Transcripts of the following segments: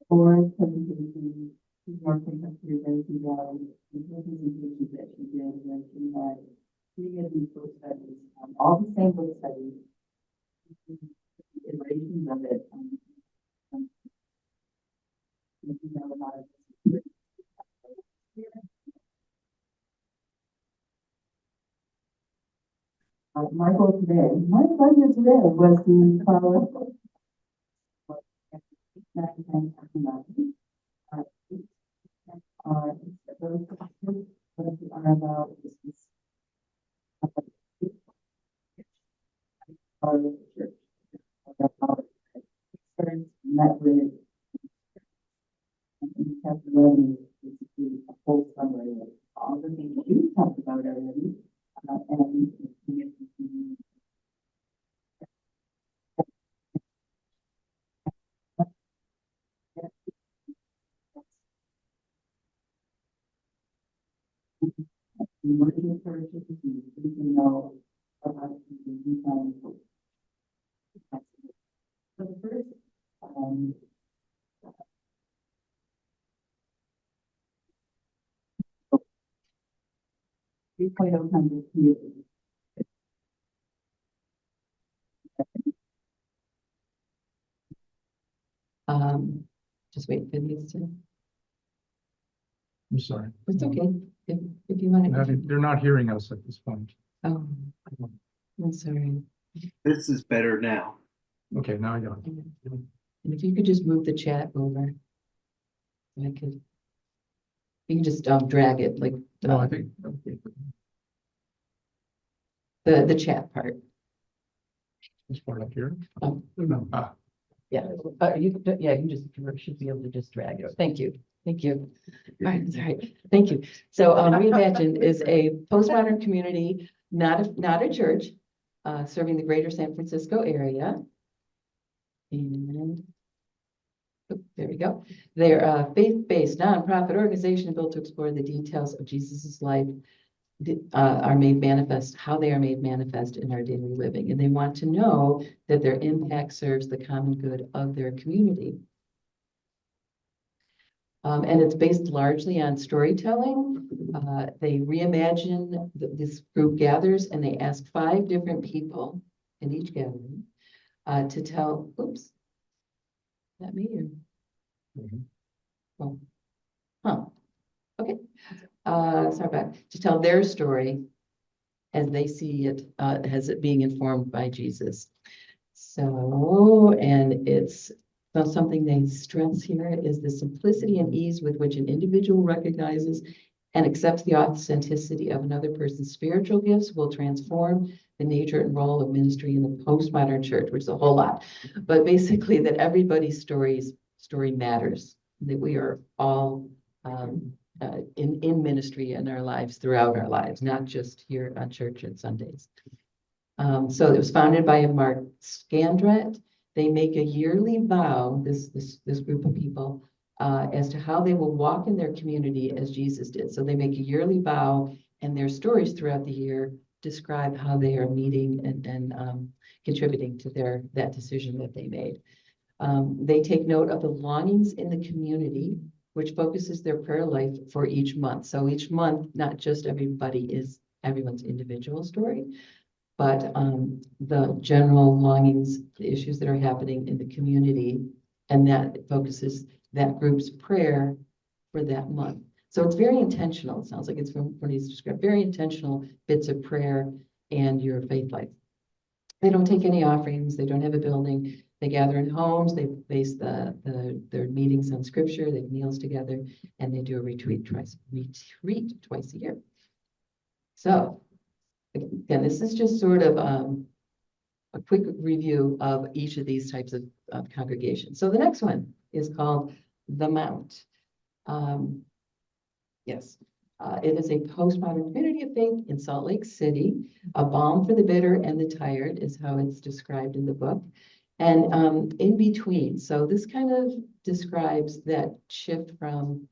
Or presentation, more contemporary than she was, the presentations that she did when she had three of these book studies, all the same book studies, iterations of it. You know about it. My goal today, my pleasure today was to follow those questions that are about this part of the church, about experience met with in chapter 11 is basically a full summary of all the things you talked about already, and we get to see emerging churches, we can know about the found hope. So the first, 3.0 hundred community. Just wait for these to, I'm sorry. it's okay, if you want to. They're not hearing us at this point. Oh, I'm sorry. This is better now. Okay, now I got it. And if you could just move the chat over. I could. You can just drag it like No, I think, okay, the chat part. this part up here. Oh, No, yeah, you can just, you should be able to just drag it. Thank you. Thank you. All right. Thank you. So Reimagine is a postmodern community, not a church, serving the greater San Francisco area. And there we go. They're a faith-based nonprofit organization built to explore the details of Jesus's life are made manifest, how they are made manifest in our daily living. And they want to know that their impact serves the common good of their community. And it's based largely on storytelling. They reimagine, this group gathers and they ask 5 different people in each gathering to tell, oops, that me or? Mhm. Oh, huh, okay. Sorry about to tell their story as they see it, as it being informed by Jesus. So, and it's something they stress here is the simplicity and ease with which an individual recognizes and accepts the authenticity of another person's spiritual gifts will transform the nature and role of ministry in the postmodern church, which is a whole lot. But basically that everybody's story matters, that we are all in ministry in our lives, throughout our lives, not just here on church and Sundays. So it was founded by Mark Scandrett. They make a yearly vow, this group of people, as to how they will walk in their community as Jesus did. So they make a yearly vow, and their stories throughout the year describe how they are meeting and contributing to that decision that they made. They take note of the longings in the community, which focuses their prayer life for each month. So each month, not just everybody is everyone's individual story, but the general longings, the issues that are happening in the community, and that focuses that group's prayer for that month. So it's very intentional. It sounds like it's from what he's described, very intentional bits of prayer and your faith life. They don't take any offerings. They don't have a building. They gather in homes. They base their meetings on scripture. They have meals together, and they do a retreat twice a year. So again, this is just sort of a quick review of each of these types of congregations. So the next one is called The Mount. Yes, it is a postmodern community of faith in Salt Lake City. A balm for the bitter and the tired is how it's described in the book. And in between, so this kind of describes that shift from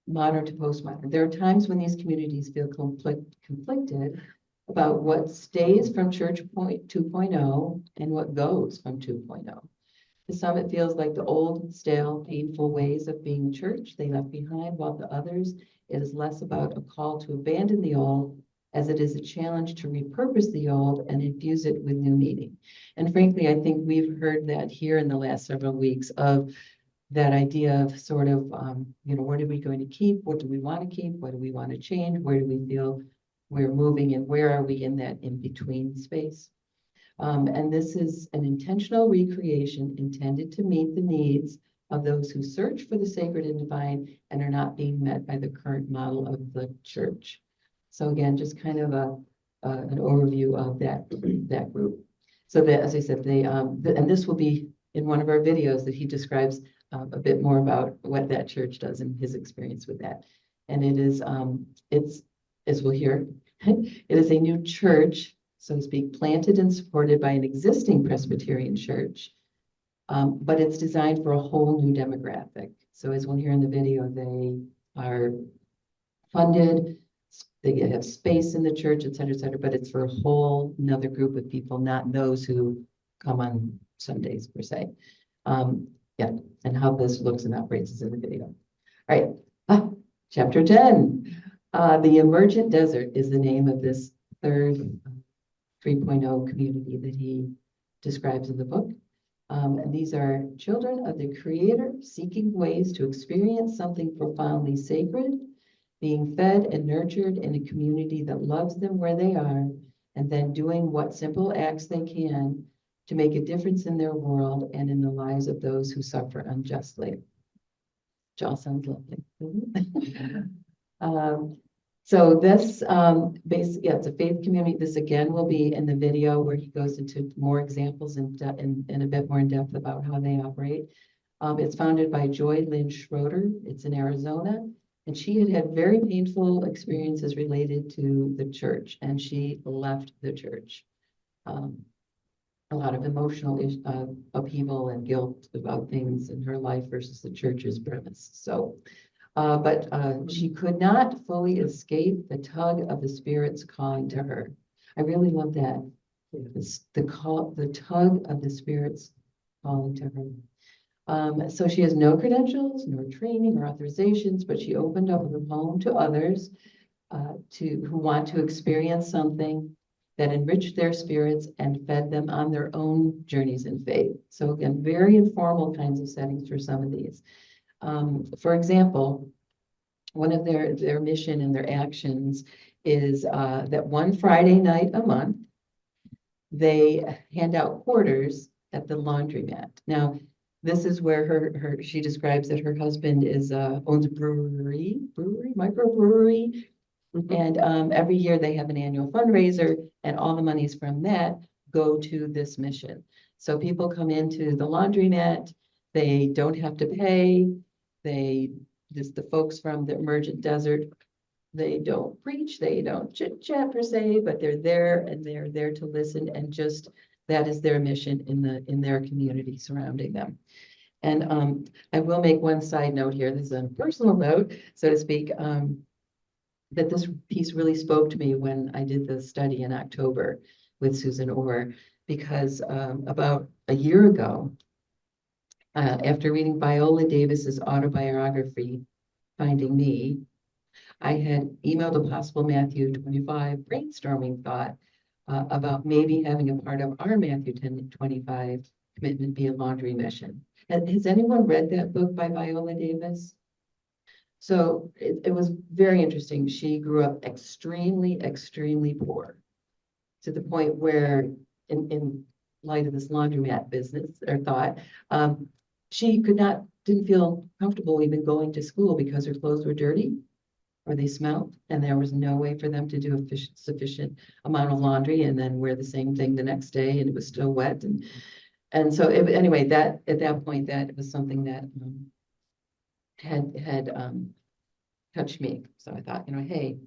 modern to postmodern. There are times when these communities feel conflicted, about what stays from Church Point 2.0 and what goes from 2.0. To some, it feels like the old, stale, painful ways of being church they left behind, while to others, it is less about a call to abandon the old as it is a challenge to repurpose the old and infuse it with new meaning. And frankly, I think we've heard that here in the last several weeks of that idea of sort of, what are we going to keep? What do we want to keep? What do we want to change? Where do we feel we're moving and where are we in that in-between space? And this is an intentional recreation intended to meet the needs of those who search for the sacred and divine and are not being met by the current model of the church. So again, just kind of an overview of that group. So that, as I said, and this will be in one of our videos that he describes a bit more about what that church does and his experience with that. And it is, it's, as we'll hear, it is a new church, so to speak, planted and supported by an existing Presbyterian church, but it's designed for a whole new demographic. So as we'll hear in the video, they are funded, they have space in the church, et cetera, but it's for a whole another group of people, not those who come on Sundays per se. Yeah, and how this looks and operates is in the video. All right, chapter 10. The Emergent Desert is the name of this third 3.0 community that he describes in the book. And these are children of the Creator seeking ways to experience something profoundly sacred, being fed and nurtured in a community that loves them where they are, and then doing what simple acts they can to make a difference in their world and in the lives of those who suffer unjustly. Which all sounds lovely. So this basically, it's a faith community. This again will be in the video where he goes into more examples and a bit more in depth about how they operate. It's founded by Joy Lynn Schroeder. It's in Arizona. And she had very painful experiences related to the church, and she left the church. A lot of emotional upheaval and guilt about things in her life versus the church's premise. So, but she could not fully escape the tug of the Spirit's calling to her. I really love that. The tug of the Spirit's calling to her. So she has no credentials, nor training or authorizations, but she opened up her home to others who want to experience something that enriched their spirits and fed them on their own journeys in faith. So again, very informal kinds of settings for some of these. For example, one of their mission and their actions is that one Friday night a month, they hand out quarters at the laundromat. Now, this is where she describes that her husband owns a microbrewery. And every year they have an annual fundraiser, and all the monies from that go to this mission. So people come into the laundromat, they don't have to pay. The folks from the Emergent Desert, they don't preach, they don't chit chat per se, but they're there and they're there to listen, and just that is their mission in their community surrounding them. And I will make one side note here. This is a personal note, so to speak. That this piece really spoke to me when I did the study in October with Susan Orr, because about a year ago, after reading Viola Davis's autobiography, Finding Me, I had emailed a possible Matthew 25 brainstorming thought about maybe having a part of our Matthew 10:25 commitment be a laundry mission. Has anyone read that book by Viola Davis? So it was very interesting. She grew up extremely, extremely poor, to the point where, in light of this laundromat business or thought, she didn't feel comfortable even going to school because her clothes were dirty or they smelled, and there was no way for them to do a sufficient amount of laundry and then wear the same thing the next day, and it was still wet. And so anyway, that at that point, that was something that had touched me. So I thought, hey,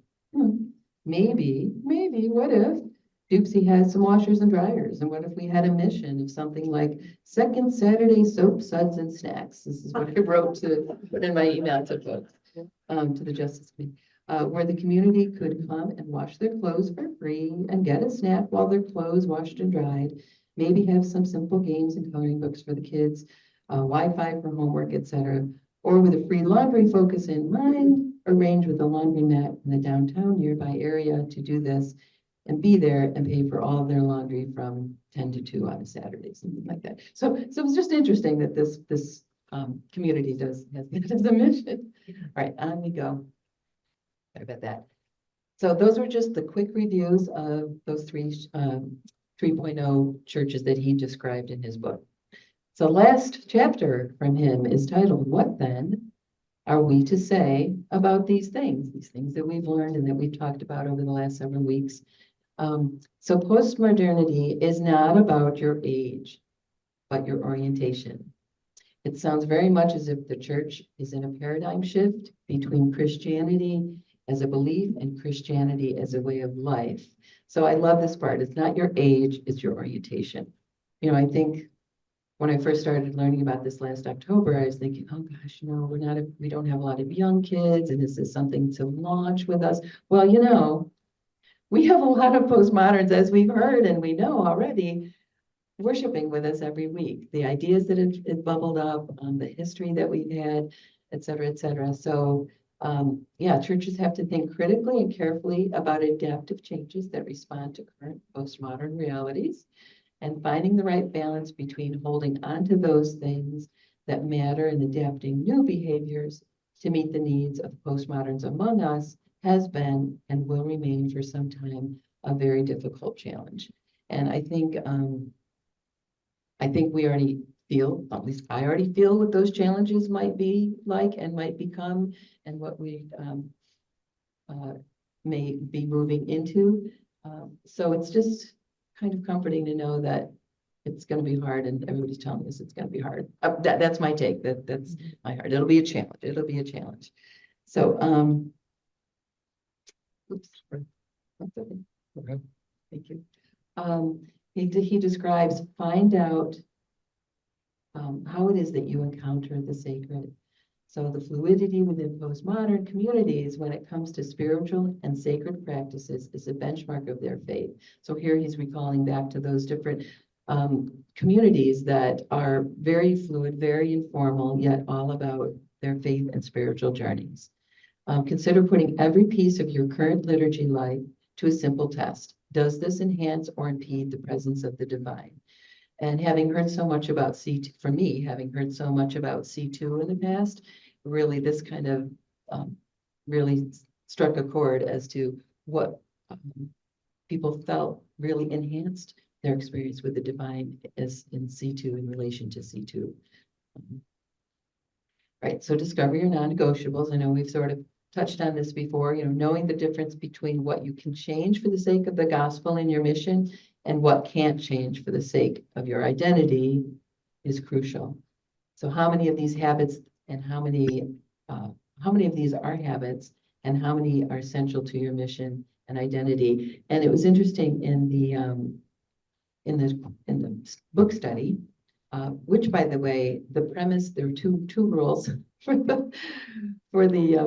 maybe, what if Doopsy has some washers and dryers? And what if we had a mission of something like Second Saturday soap, suds, and snacks? This is what I wrote to put in my email to folks, to the Justice Committee. where the community could come and wash their clothes for free and get a snack while their clothes washed and dried. Maybe have some simple games and coloring books for the kids, Wi-Fi for homework, etc. Or with a free laundry focus in mind, arrange with a laundromat in the downtown nearby area to do this and be there and pay for all of their laundry from 10 to 2 on a Saturday, something like that. So it was just interesting that this community has that as a mission. All right, on we go. Sorry about that. So those were just the quick reviews of those 3.0 churches that he described in his book. So last chapter from him is titled, "What then are we to say about these things that we've learned and that we've talked about over the last several weeks?" So postmodernity is not about your age, but your orientation. It sounds very much as if the church is in a paradigm shift between Christianity as a belief and Christianity as a way of life. So I love this part. It's not your age, it's your orientation. You know, I think when I first started learning about this last October, I was thinking, oh gosh, you know, we don't have a lot of young kids, and is this something to launch with us? Well, you know, we have a lot of postmoderns, as we've heard and we know already, worshiping with us every week. The ideas that have bubbled up, the history that we've had, et cetera, et cetera. So yeah, churches have to think critically and carefully about adaptive changes that respond to current postmodern realities and finding the right balance between holding on to those things that matter and adapting new behaviors to meet the needs of postmoderns among us has been and will remain for some time a very difficult challenge. And I think we already feel, at least I already feel what those challenges might be like and might become, and what we may be moving into. So it's just kind of comforting to know that it's going to be hard, and everybody's telling us it's going to be hard. That's my take. That's my heart. It'll be a challenge. It'll be a challenge. So, oops. Okay. Thank you. He describes, find out how it is that you encounter the sacred. So the fluidity within postmodern communities when it comes to spiritual and sacred practices is a benchmark of their faith. So here he's recalling back to those different communities that are very fluid, very informal, yet all about their faith and spiritual journeys. Consider putting every piece of your current liturgy life to a simple test. Does this enhance or impede the presence of the divine? And having heard so much about C2, for me, having heard so much about C2 in the past, really this kind of really struck a chord as to what people felt really enhanced their experience with the divine as in C2 in relation to C2. Right, so discover your non-negotiables. I know we've sort of touched on this before, you know, knowing the difference between what you can change for the sake of the gospel and your mission and what can't change for the sake of your identity is crucial. So how many of these habits and how many of these are habits and how many are essential to your mission and identity? And it was interesting in the book study, which, by the way, the premise, there were two rules for the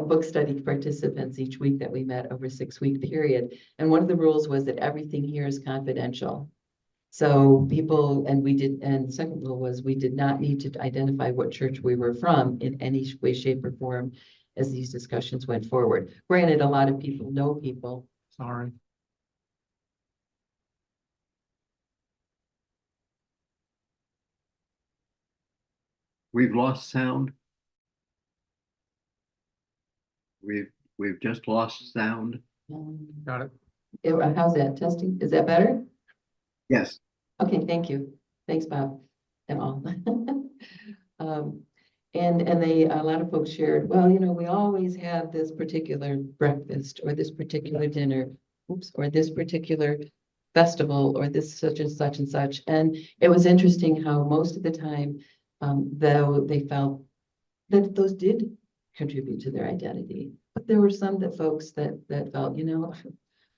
book study participants each week that we met over a 6-week period. And one of the rules was that everything here is confidential. So people, and the second rule was we did not need to identify what church we were from in any way, shape, or form as these discussions went forward. Granted, a lot of people know people. Sorry. We've lost sound. We've just lost sound. Got it. How's that? Testing? Is that better? Yes. Okay, thank you. Thanks, Bob, and all. And a lot of folks shared, well, you know, we always have this particular breakfast or this particular dinner, or this particular festival or this such and such and such. And it was interesting how most of the time, though they felt that those did contribute to their identity. But there were some folks that felt, you know,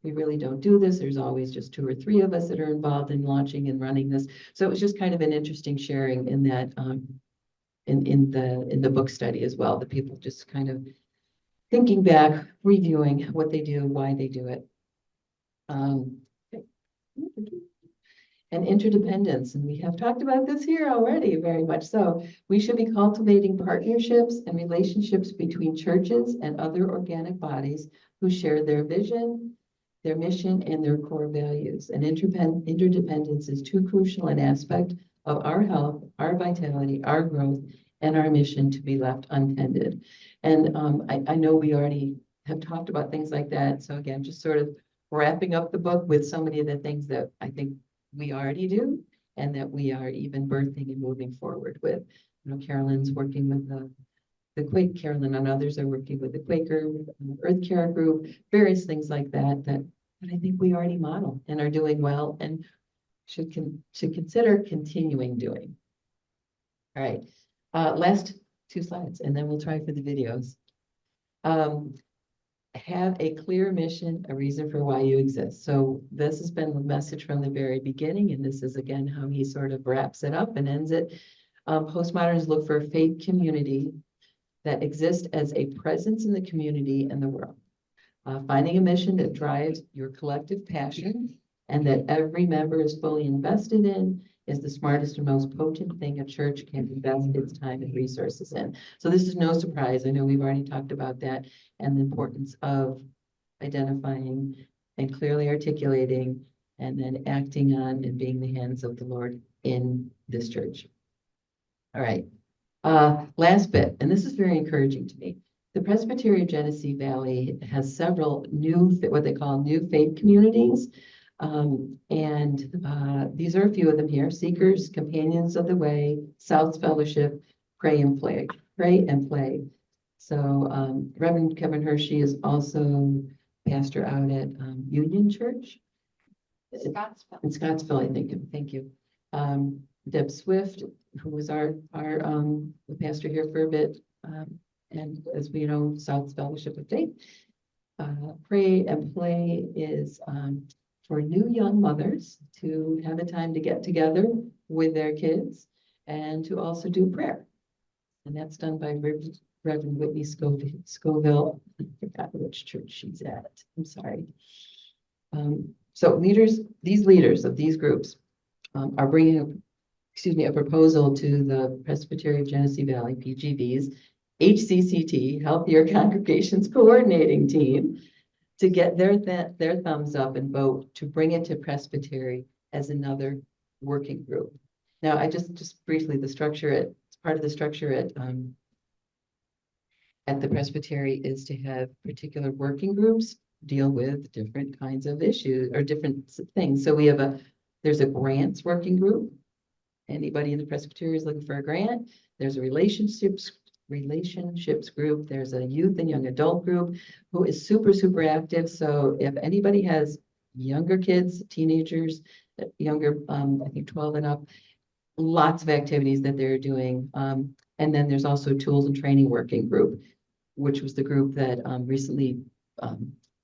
we really don't do this. There's always just 2 or 3 of us that are involved in launching and running this. So it was just kind of an interesting sharing in that in the book study as well. The people just kind of thinking back, reviewing what they do, why they do it. Okay. And interdependence, and we have talked about this here already, very much so. We should be cultivating partnerships and relationships between churches and other organic bodies who share their vision, their mission, and their core values. And interdependence is too crucial an aspect of our health, our vitality, our growth, and our mission to be left untended. And I know we already have talked about things like that. So again, just sort of wrapping up the book with so many of the things that I think we already do and that we are even birthing and moving forward with. You know, Carolyn's working with the Quaker, Carolyn and others are working with the Quaker Earth Care Group, various things like that, that I think we already model and are doing well and should consider continuing doing. All right, last 2 slides, and then we'll try for the videos. Have a clear mission, a reason for why you exist. So this has been the message from the very beginning, and this is again how he sort of wraps it up and ends it. Postmoderns look for a faith community that exists as a presence in the community and the world. Finding a mission that drives your collective passion and that every member is fully invested in is the smartest and most potent thing a church can invest its time and resources in. So this is no surprise. I know we've already talked about that and the importance of identifying and clearly articulating and then acting on and being the hands of the Lord in this church. All right. Last bit, and this is very encouraging to me. The Presbytery of Genesee Valley has several new, what they call new faith communities. These are a few of them here: Seekers, Companions of the Way, South's Fellowship, Pray and Play. Pray and Play. So Reverend Kevin Hershey is also pastor out at Union Church. Scottsville. In Scottsville, I think. Thank you. Deb Swift, who was our the pastor here for a bit, and as we know, South's Fellowship of Faith. Pray and Play is for new young mothers to have the time to get together with their kids and to also do prayer. And that's done by Reverend Whitney Scoville. I forgot which church she's at. I'm sorry. So these leaders of these groups are bringing a proposal to the Presbytery of Genesee Valley, PGV's HCCT, Healthier Congregations Coordinating Team, to get their thumbs up and vote to bring it to Presbytery as another working group. Now, I just briefly, part of the structure at the Presbytery is to have particular working groups deal with different kinds of issues or different things. So we have there's a grants working group. Anybody in the Presbytery is looking for a grant. There's a relationships group. There's a youth and young adult group who is super, super active. So if anybody has younger kids, teenagers, younger, I think 12 and up, lots of activities that they're doing. And then there's also Tools and Training Working Group, which was the group that recently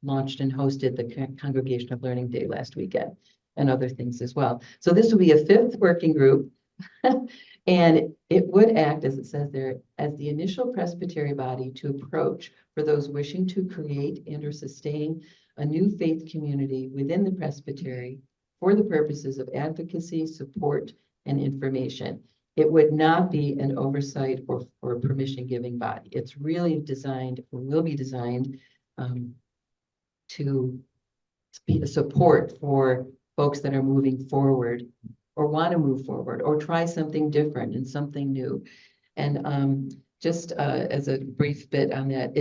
launched and hosted the Congregation of Learning Day last weekend and other things as well. So this will be a 5th working group. And it would act, as it says there, as the initial presbytery body to approach for those wishing to create and or sustain a new faith community within the presbytery for the purposes of advocacy, support, and information. It would not be an oversight or permission-giving body. It's really designed, or will be designed, to be a support for folks that are moving forward or want to move forward or try something different and something new. And just as a brief bit on that,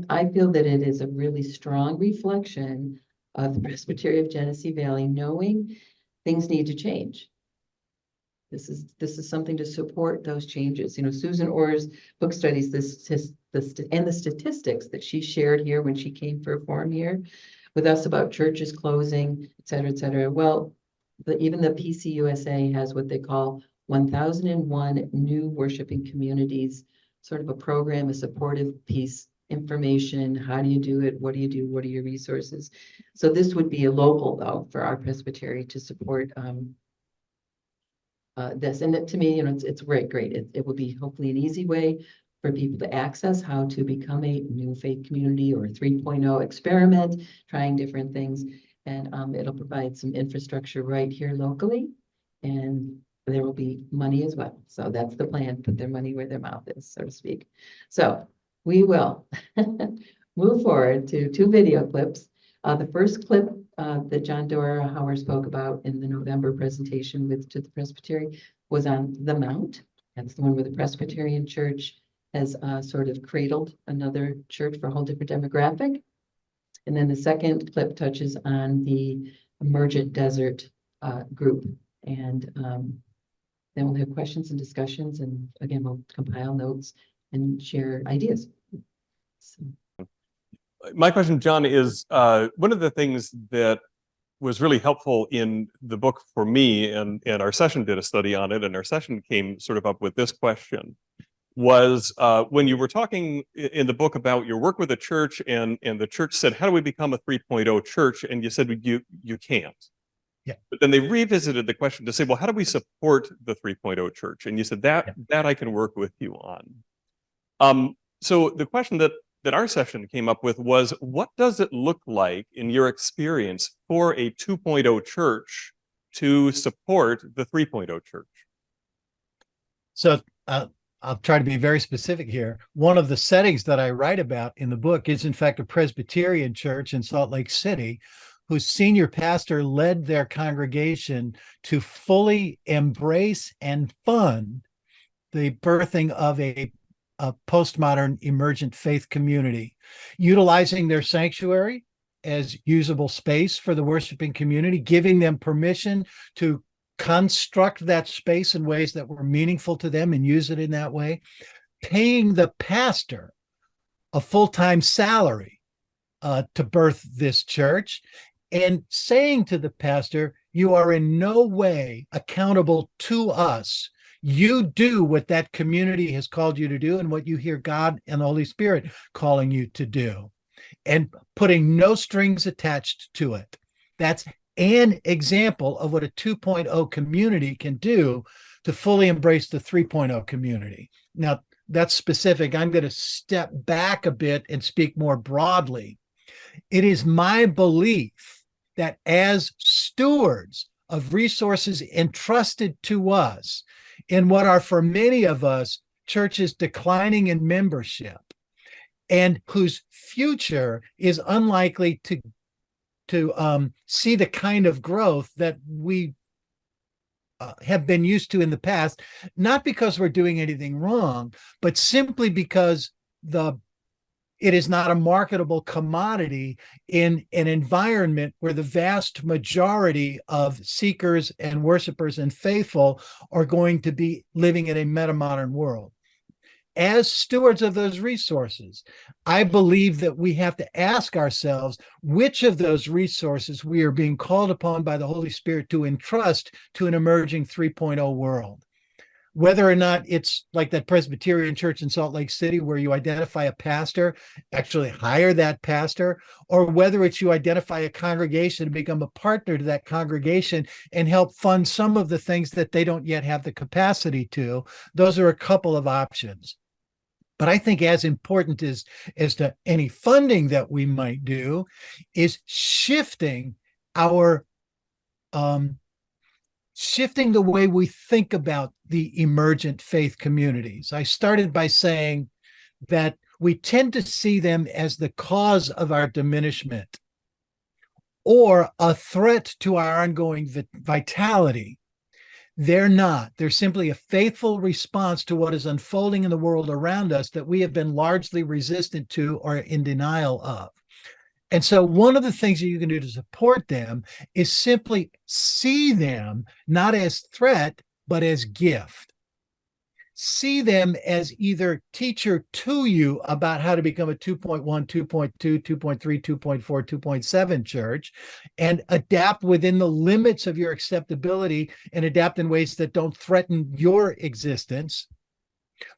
I feel that it is a really strong reflection of the Presbytery of Genesee Valley, knowing things need to change. This is something to support those changes. You know, Susan Orr's book studies and the statistics that she shared here when she came for a forum here with us about churches closing, et cetera, et cetera. Well, even the PCUSA has what they call 1001 new worshiping communities, sort of a program, a supportive piece, information. How do you do it? What do you do? What are your resources? So this would be a local, though, for our presbytery to support this. And to me, you know, it's great. It will be hopefully an easy way for people to access how to become a new faith community or 3.0 experiment, trying different things. And it'll provide some infrastructure right here locally. And there will be money as well. So that's the plan, put their money where their mouth is, so to speak. So we will move forward to 2 video clips. The first clip that John Dorahauer spoke about in the November presentation to the Presbytery was on the Mount. That's the one where the Presbyterian Church has sort of cradled another church for a whole different demographic. And then the second clip touches on the Emergent Desert group. And then we'll have questions and discussions. And again, we'll compile notes and share ideas. So. My question, John, is one of the things that was really helpful in the book for me, and our session did a study on it, and our session came sort of up with this question, was when you were talking in the book about your work with the church, and the church said, how do we become a 3.0 church? And you said, you can't. Yeah. But then they revisited the question to say, well, how do we support the 3.0 church? And you said that I can work with you on. So the question that our session came up with was, what does it look like in your experience for a 2.0 church to support the 3.0 church? So I'll try to be very specific here. One of the settings that I write about in the book is, in fact, a Presbyterian church in Salt Lake City, whose senior pastor led their congregation to fully embrace and fund the birthing of a postmodern emergent faith community, utilizing their sanctuary as usable space for the worshiping community, giving them permission to construct that space in ways that were meaningful to them and use it in that way, paying the pastor a full-time salary to birth this church, and saying to the pastor, you are in no way accountable to us. You do what that community has called you to do and what you hear God and the Holy Spirit calling you to do, and putting no strings attached to it. That's an example of what a 2.0 community can do to fully embrace the 3.0 community. Now, that's specific. I'm going to step back a bit and speak more broadly. It is my belief that as stewards of resources entrusted to us in what are, for many of us, churches declining in membership and whose future is unlikely to see the kind of growth that we have been used to in the past, not because we're doing anything wrong, but simply because it is not a marketable commodity in an environment where the vast majority of seekers and worshipers and faithful are going to be living in a meta-modern world. As stewards of those resources, I believe that we have to ask ourselves which of those resources we are being called upon by the Holy Spirit to entrust to an emerging 3.0 world. Whether or not it's like that Presbyterian church in Salt Lake City where you identify a pastor, actually hire that pastor, or whether it's you identify a congregation to become a partner to that congregation and help fund some of the things that they don't yet have the capacity to. Those are a couple of options. But I think as important as to any funding that we might do is shifting the way we think about the emergent faith communities. I started by saying that we tend to see them as the cause of our diminishment or a threat to our ongoing vitality. They're not. They're simply a faithful response to what is unfolding in the world around us that we have been largely resistant to or in denial of. And so one of the things that you can do to support them is simply see them not as threat, but as gift. See them as either teacher to you about how to become a 2.1, 2.2, 2.3, 2.4, 2.7 church, and adapt within the limits of your acceptability and adapt in ways that don't threaten your existence,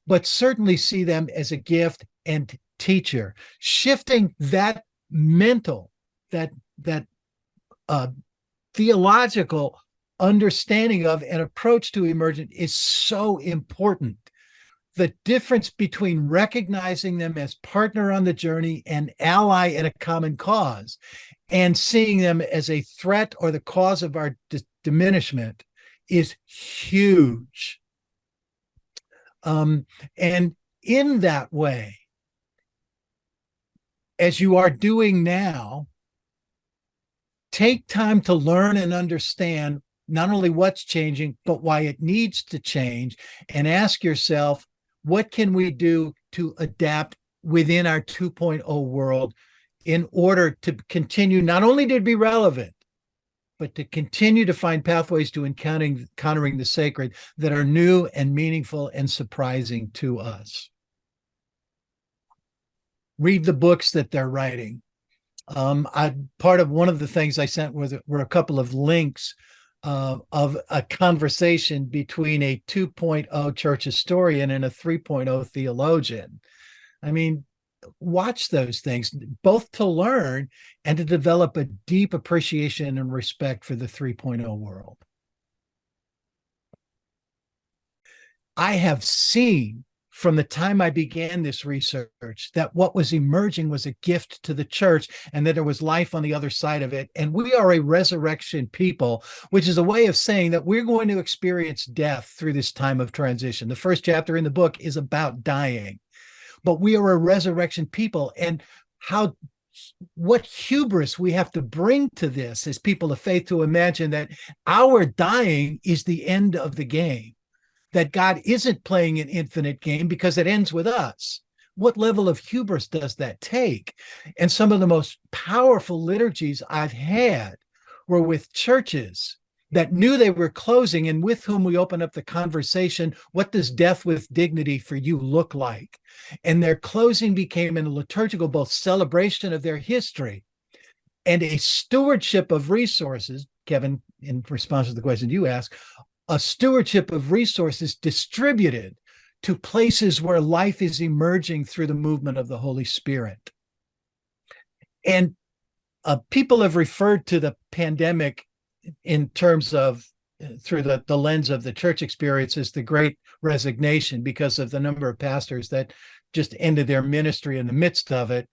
but certainly see them as a gift and teacher. Shifting that mental, that theological understanding of an approach to emergent is so important. the difference between recognizing them as partner on the journey and ally in a common cause, and seeing them as a threat or the cause of our diminishment is huge. And in that way, as you are doing now, take time to learn and understand not only what's changing, but why it needs to change, and ask yourself, what can we do to adapt within our 2.0 world in order to continue not only to be relevant, but to continue to find pathways to encountering the sacred that are new and meaningful and surprising to us. Read the books that they're writing. Part of one of the things I sent were a couple of links of a conversation between a 2.0 church historian and a 3.0 theologian. I mean, watch those things, both to learn and to develop a deep appreciation and respect for the 3.0 world. I have seen from the time I began this research that what was emerging was a gift to the church, and that there was life on the other side of it. And we are a resurrection people, which is a way of saying that we're going to experience death through this time of transition. The first chapter in the book is about dying, but we are a resurrection people. And what hubris we have to bring to this as people of faith to imagine that our dying is the end of the game, that God isn't playing an infinite game because it ends with us. What level of hubris does that take? And some of the most powerful liturgies I've had were with churches that knew they were closing and with whom we opened up the conversation, what does death with dignity for you look like? And their closing became a liturgical both celebration of their history and a stewardship of resources. Kevin, in response to the question you asked, a stewardship of resources distributed to places where life is emerging through the movement of the Holy Spirit. And people have referred to the pandemic in terms of, through the lens of the church experience, as the great resignation, because of the number of pastors that just ended their ministry in the midst of it.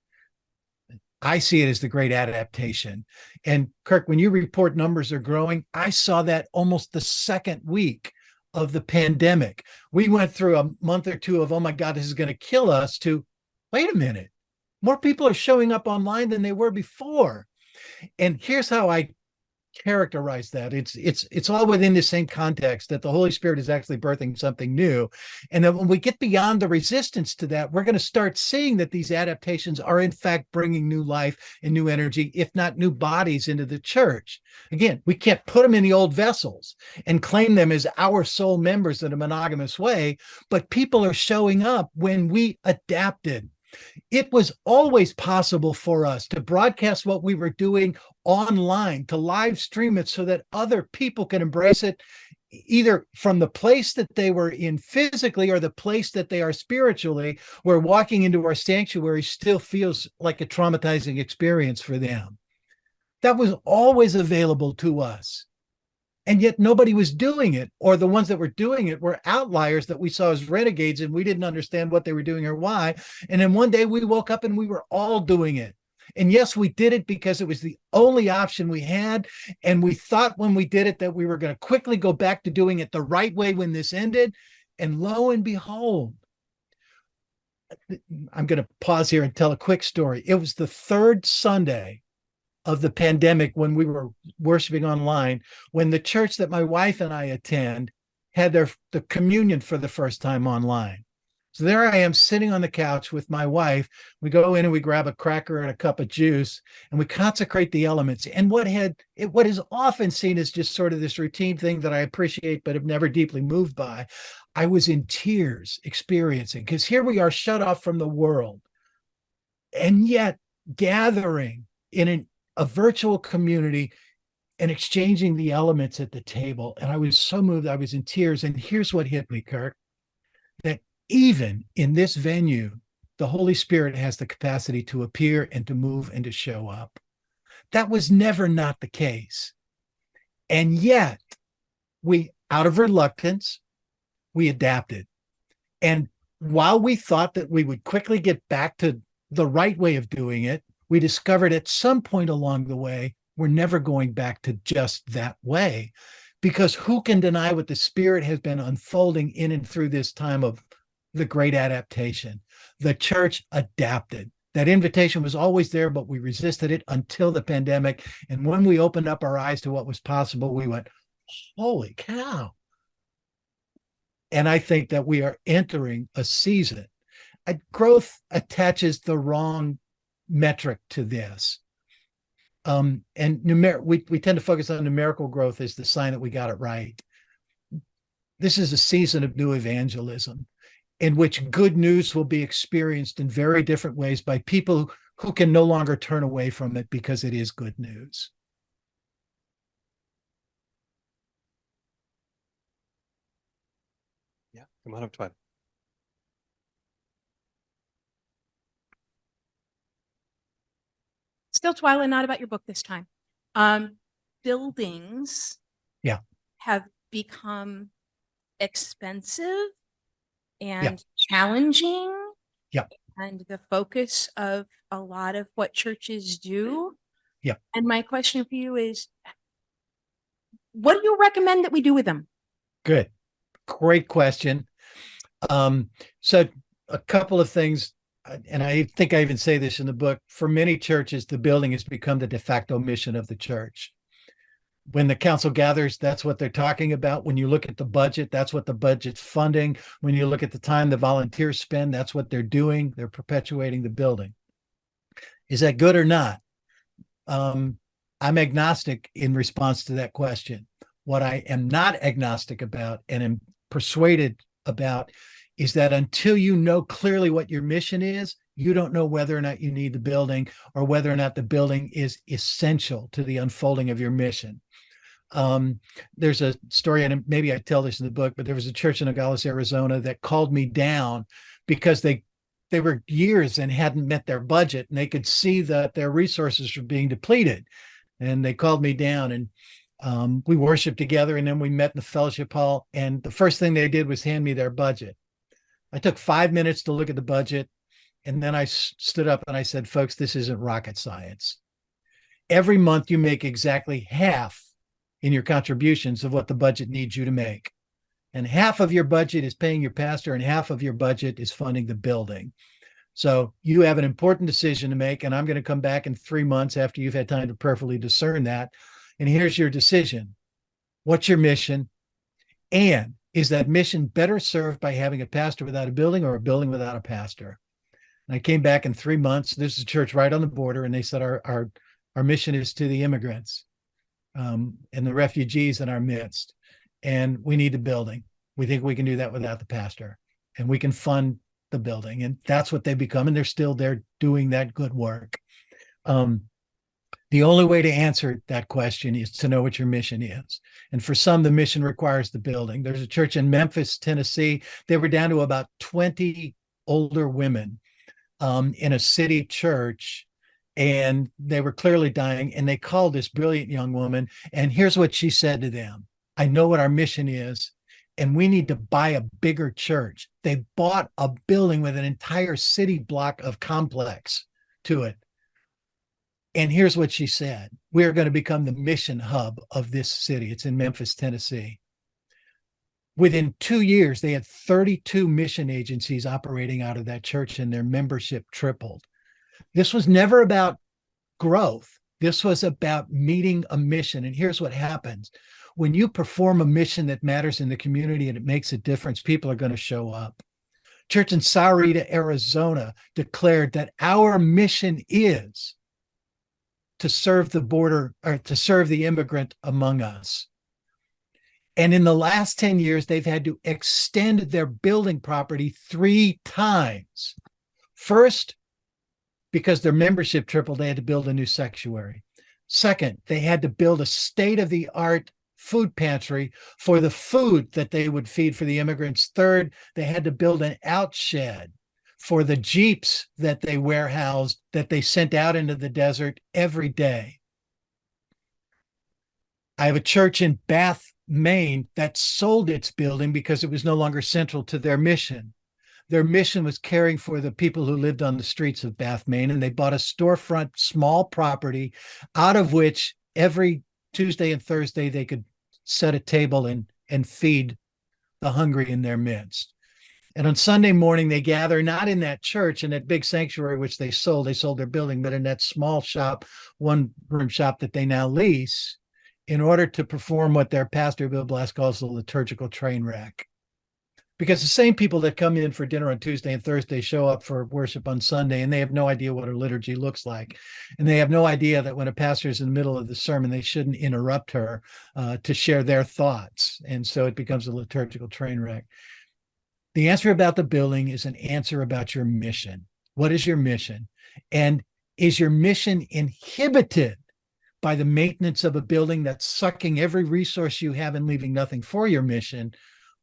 I see it as the great adaptation. And Kirk, when you report numbers are growing, I saw that almost the second week of the pandemic. We went through a month or two of, oh my God, this is going to kill us, to, wait a minute, more people are showing up online than they were before. And here's how I characterize that. It's all within the same context that the Holy Spirit is actually birthing something new. And then when we get beyond the resistance to that, we're going to start seeing that these adaptations are in fact bringing new life and new energy, if not new bodies, into the church. Again, we can't put them in the old vessels and claim them as our sole members in a monogamous way, but people are showing up when we adapted. It was always possible for us to broadcast what we were doing online, to live stream it so that other people can embrace it, either from the place that they were in physically or the place that they are spiritually, where walking into our sanctuary still feels like a traumatizing experience for them. That was always available to us. And yet nobody was doing it, or the ones that were doing it were outliers that we saw as renegades, and we didn't understand what they were doing or why. And then one day we woke up and we were all doing it. And yes, we did it because it was the only option we had. And we thought when we did it that we were going to quickly go back to doing it the right way when this ended. And lo and behold, I'm going to pause here and tell a quick story. It was the third Sunday of the pandemic when we were worshiping online, when the church that my wife and I attend had the communion for the first time online. So there I am sitting on the couch with my wife. We go in and we grab a cracker and a cup of juice and we consecrate the elements. And what is often seen as just sort of this routine thing that I appreciate but have never deeply moved by, I was in tears experiencing, because here we are shut off from the world and yet gathering in a virtual community and exchanging the elements at the table. And I was so moved, I was in tears. And here's what hit me, Kirk, that even in this venue, the Holy Spirit has the capacity to appear and to move and to show up. That was never not the case. And yet we, out of reluctance, we adapted. And while we thought that we would quickly get back to the right way of doing it, we discovered at some point along the way, we're never going back to just that way. Because who can deny what the Spirit has been unfolding in and through this time of the great adaptation? The church adapted. That invitation was always there, but we resisted it until the pandemic. And when we opened up our eyes to what was possible, we went, holy cow. And I think that we are entering a season. Growth attaches the wrong metric to this. And we tend to focus on numerical growth as the sign that we got it right. This is a season of new evangelism in which good news will be experienced in very different ways by people who can no longer turn away from it because it is good news. Yeah, come on up, Twilight. Still Twyla, not about your book this time. Buildings have become expensive and challenging. Yeah. And the focus of a lot of what churches do. Yeah. And my question for you is, what do you recommend that we do with them? Good. Great question. So a couple of things, and I think I even say this in the book. For many churches, the building has become the de facto mission of the church. When the council gathers, that's what they're talking about. When you look at the budget, that's what the budget's funding. When you look at the time the volunteers spend, that's what they're doing. They're perpetuating the building. Is that good or not? I'm agnostic in response to that question. What I am not agnostic about and am persuaded about is that until you know clearly what your mission is, you don't know whether or not you need the building or whether or not the building is essential to the unfolding of your mission. There's a story, and maybe I tell this in the book, but there was a church in Nogales, Arizona that called me down because they were years and hadn't met their budget, and they could see that their resources were being depleted. And they called me down, and we worshiped together, and then we met in the fellowship hall. And the first thing they did was hand me their budget. I took 5 minutes to look at the budget, and then I stood up and I said, folks, this isn't rocket science. Every month you make exactly half in your contributions of what the budget needs you to make. And half of your budget is paying your pastor, and half of your budget is funding the building. So you have an important decision to make, and I'm going to come back in 3 months after you've had time to prayerfully discern that. And here's your decision. What's your mission? And is that mission better served by having a pastor without a building or a building without a pastor? And I came back in 3 months. This is a church right on the border, and they said our mission is to the immigrants and the refugees in our midst. And we need a building. We think we can do that without the pastor, and we can fund the building. And that's what they become. And they're still there doing that good work. The only way to answer that question is to know what your mission is. And for some, the mission requires the building. There's a church in Memphis, Tennessee. They were down to about 20 older women in a city church, and they were clearly dying. And they called this brilliant young woman. And here's what she said to them. I know what our mission is, and we need to buy a bigger church. They bought a building with an entire city block of complex to it. And here's what she said. We are going to become the mission hub of this city. It's in Memphis, Tennessee. Within 2 years, they had 32 mission agencies operating out of that church, and their membership tripled. This was never about growth. This was about meeting a mission. And here's what happens. When you perform a mission that matters in the community and it makes a difference, people are going to show up. Church in Sahuarita, Arizona declared that our mission is to serve the border, or to serve the immigrant among us. And in the last 10 years, they've had to extend their building property 3 times. First, because their membership tripled, they had to build a new sanctuary. Second, they had to build a state-of-the-art food pantry for the food that they would feed for the immigrants. Third, they had to build an outshed for the Jeeps that they warehoused, that they sent out into the desert every day. I have a church in Bath, Maine, that sold its building because it was no longer central to their mission. Their mission was caring for the people who lived on the streets of Bath, Maine, and they bought a storefront, small property, out of which every Tuesday and Thursday they could set a table and feed the hungry in their midst. And on Sunday morning, they gather not in that church and that big sanctuary, which they sold their building, but in that small shop, one room shop that they now lease, in order to perform what their pastor, Bill Blass, calls the liturgical train wreck. Because the same people that come in for dinner on Tuesday and Thursday show up for worship on Sunday, and they have no idea what a liturgy looks like. And they have no idea that when a pastor is in the middle of the sermon, they shouldn't interrupt her to share their thoughts. And so it becomes a liturgical train wreck. The answer about the building is an answer about your mission. What is your mission? And is your mission inhibited by the maintenance of a building that's sucking every resource you have and leaving nothing for your mission?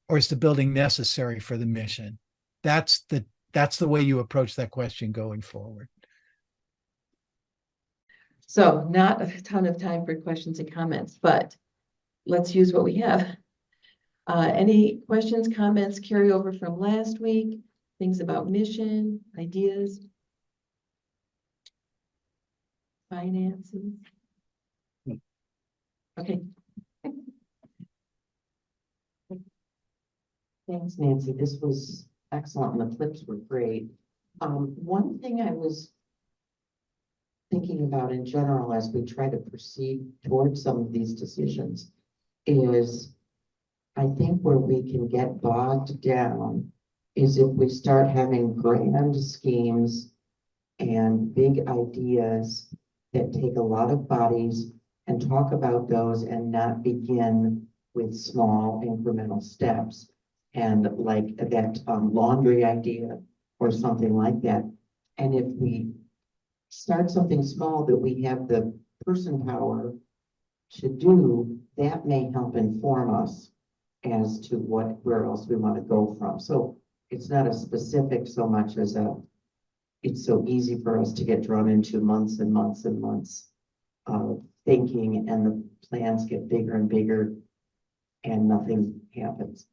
Or is the building necessary for the mission? That's the way you approach that question going forward. So not a ton of time for questions and comments, but let's use what we have. Any questions, comments, carry over from last week, things about mission, ideas? Finances? Okay. Thanks, Nancy. This was excellent. And the clips were great. One thing I was thinking about in general as we try to proceed towards some of these decisions is I think where we can get bogged down is if we start having grand schemes and big ideas that take a lot of bodies and talk about those and not begin with small incremental steps. And like that laundry idea or something like that. And if we start something small that we have the person power to do, that may help inform us as to where else we want to go from. So it's not a specific so much as it's so easy for us to get drawn into months and months and months of thinking, and the plans get bigger and bigger and nothing happens.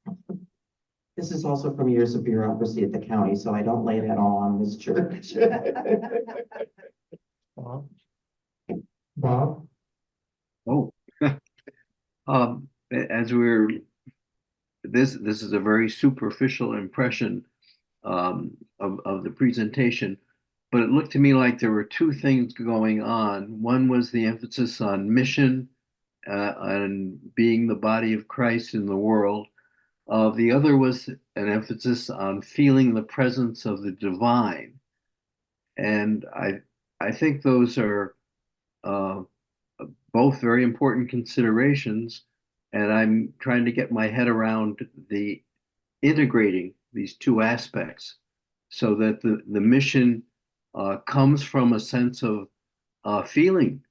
This is also from years of bureaucracy at the county, so I don't lay that all on this church. Bob? Oh. As we're, this is a very superficial impression of the presentation, but it looked to me like there were two things going on. One was the emphasis on mission and being the body of Christ in the world. The other was an emphasis on feeling the presence of the divine. And I think those are both very important considerations. And I'm trying to get my head around the integrating these two aspects so that the mission comes from a sense of feeling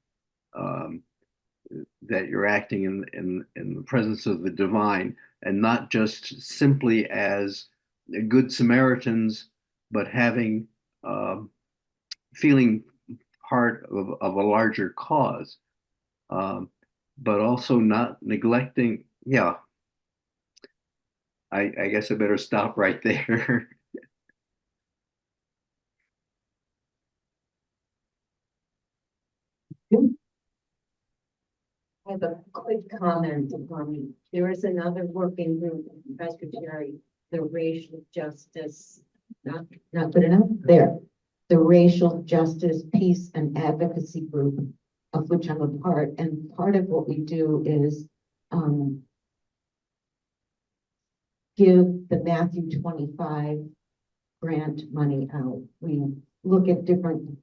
that you're acting in the presence of the divine, and not just simply as good Samaritans, but having feeling part of a larger cause, but also not neglecting. Yeah, I guess I better stop right there. I have a quick comment on, there is another working group in Presbytery, the racial justice, not good enough, there. The racial justice, peace and advocacy group, of which I'm a part. And part of what we do is give the Matthew 25 grant money out. We look at different,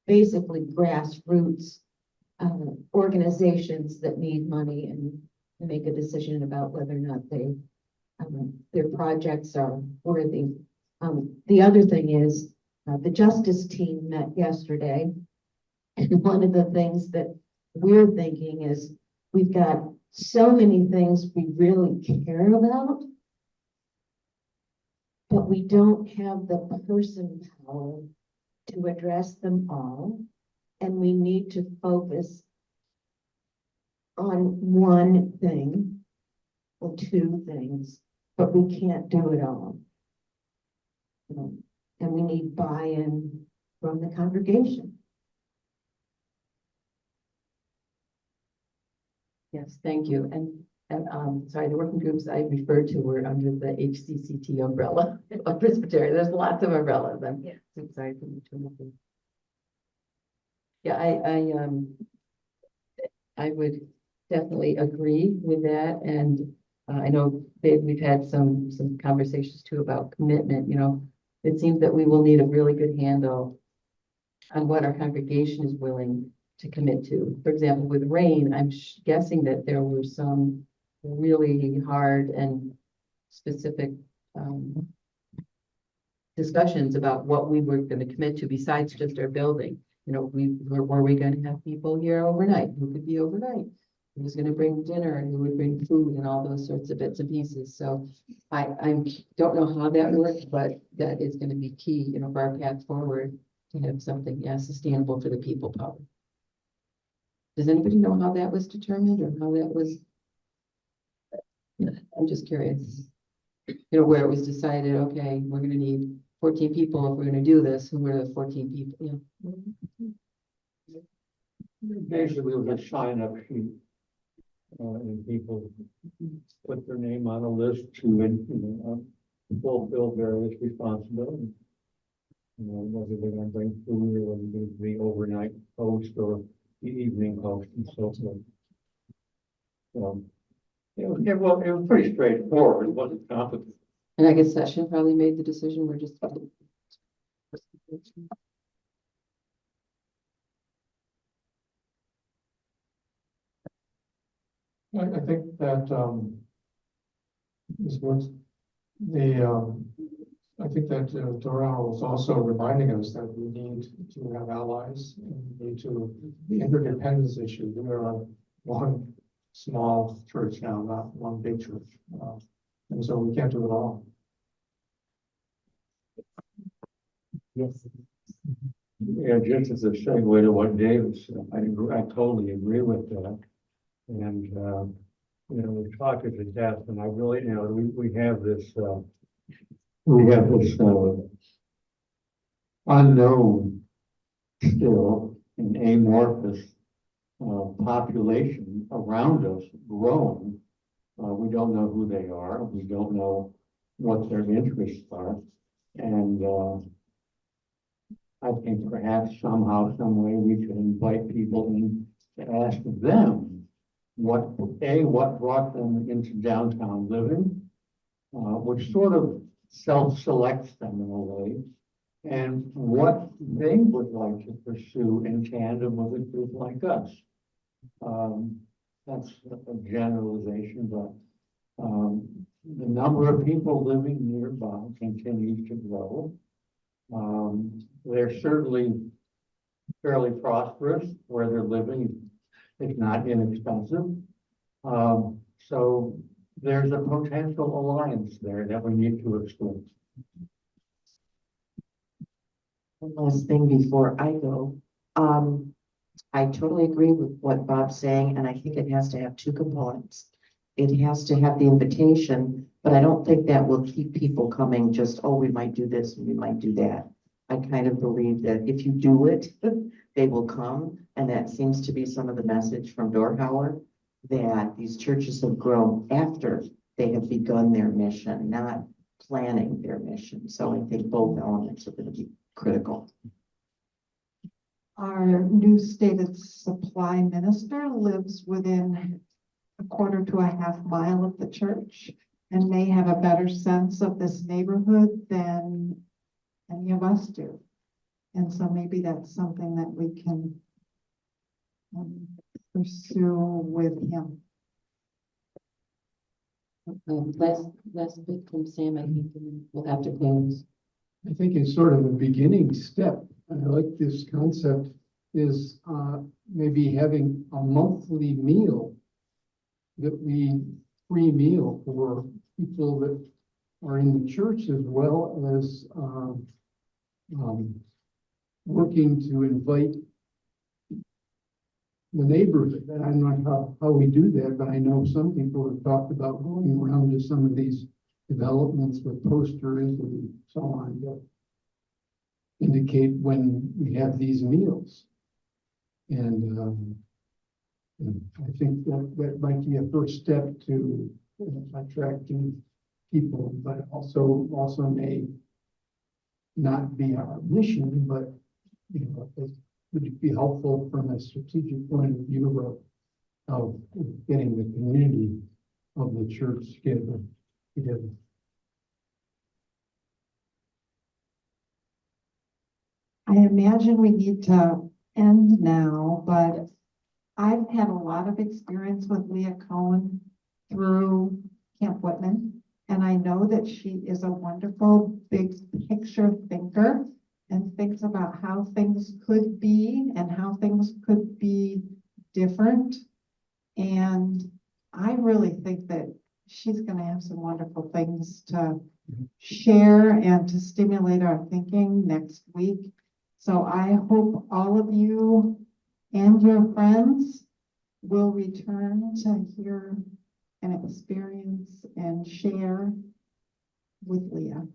basically grassroots organizations that need money and make a decision about whether or not they their projects are worthy. The other thing is the justice team met yesterday, and one of the things that we're thinking is we've got so many things we really care about, but we don't have the person power to address them all. And we need to focus on one thing or two things, but we can't do it all. And we need buy-in from the congregation. Yes, thank you. And sorry, the working groups I referred to were under the HCCT umbrella of Presbyterian. There's lots of umbrellas. I'm so sorry for you to. Yeah, I would definitely agree with that. And I know we've had some conversations too about commitment, you know. It seems that we will need a really good handle on what our congregation is willing to commit to. For example, with rain, I'm guessing that there were some really hard and specific discussions about what we were going to commit to besides just our building. You know, were we going to have people here overnight? Who could be overnight? Who was going to bring dinner and who would bring food and all those sorts of bits and pieces. So I don't know how that works, but that is going to be key, you know, for our path forward to have something, yeah, sustainable for the people power. Does anybody know how that was determined or how that was? I'm just curious. You know, where it was decided, okay, we're going to need 14 people if we're going to do this. Who were the 14 people? Yeah. Basically, it was a sign-up sheet. And people put their name on a list to, fulfill various responsibilities. You know, whether they're gonna bring food or whether they're gonna be overnight host or the evening host and so forth. It was pretty straightforward. It wasn't complicated. And I guess Session probably made the decision. We're just. I think that, is what the, I think that Doral was also reminding us that we need to have allies and we need to, the interdependence issue. We are one small church now, not one big church. And so we can't do it all. Yes. Yeah, just as a segue to what David said, I totally agree with that. And, we've talked to death, and I really, we have this unknown still and amorphous population around us growing. We don't know who they are. We don't know what their interests are. And I think perhaps somehow, some way we should invite people in to ask them what brought them into downtown living, which sort of self-selects them in a way, and what they would like to pursue in tandem with a group like us. That's a generalization, but the number of people living nearby continues to grow. They're certainly fairly prosperous where they're living. It's not inexpensive. So there's a potential alliance there that we need to explore. One last thing before I go. I totally agree with what Bob's saying, and I think it has to have two components. It has to have the invitation, but I don't think that will keep people coming just, oh, we might do this and we might do that. I kind of believe that if you do it, they will come. And that seems to be some of the message from Dorhauer, that these churches have grown after they have begun their mission, not planning their mission. So I think both elements are going to be critical. Our new stated supply minister lives within a quarter to a half mile of the church and may have a better sense of this neighborhood than any of us do. And so maybe that's something that we can pursue with him. Last bit from Sam, I think, and we'll have to close. I think it's sort of a beginning step. I like this concept is maybe having a monthly meal free meal for people that are in the church, as well as working to invite the neighborhood. And I don't know how we do that, but I know some people have talked about going around to some of these developments with posters and so on that indicate when we have these meals. And I think that might be a first step to attracting people, but also may not be our mission, but it would be helpful from a strategic point of view of getting the community of the church together. I imagine we need to end now, but I've had a lot of experience with Leah Cohen through Camp Whitman. And I know that she is a wonderful big picture thinker and thinks about how things could be and how things could be different. And I really think that she's going to have some wonderful things to share and to stimulate our thinking next week. So I hope all of you and your friends will return to hear and experience and share with Leah.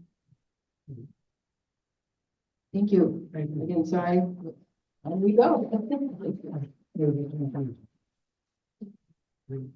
Thank you. Again, sorry. How do we go? Thank you.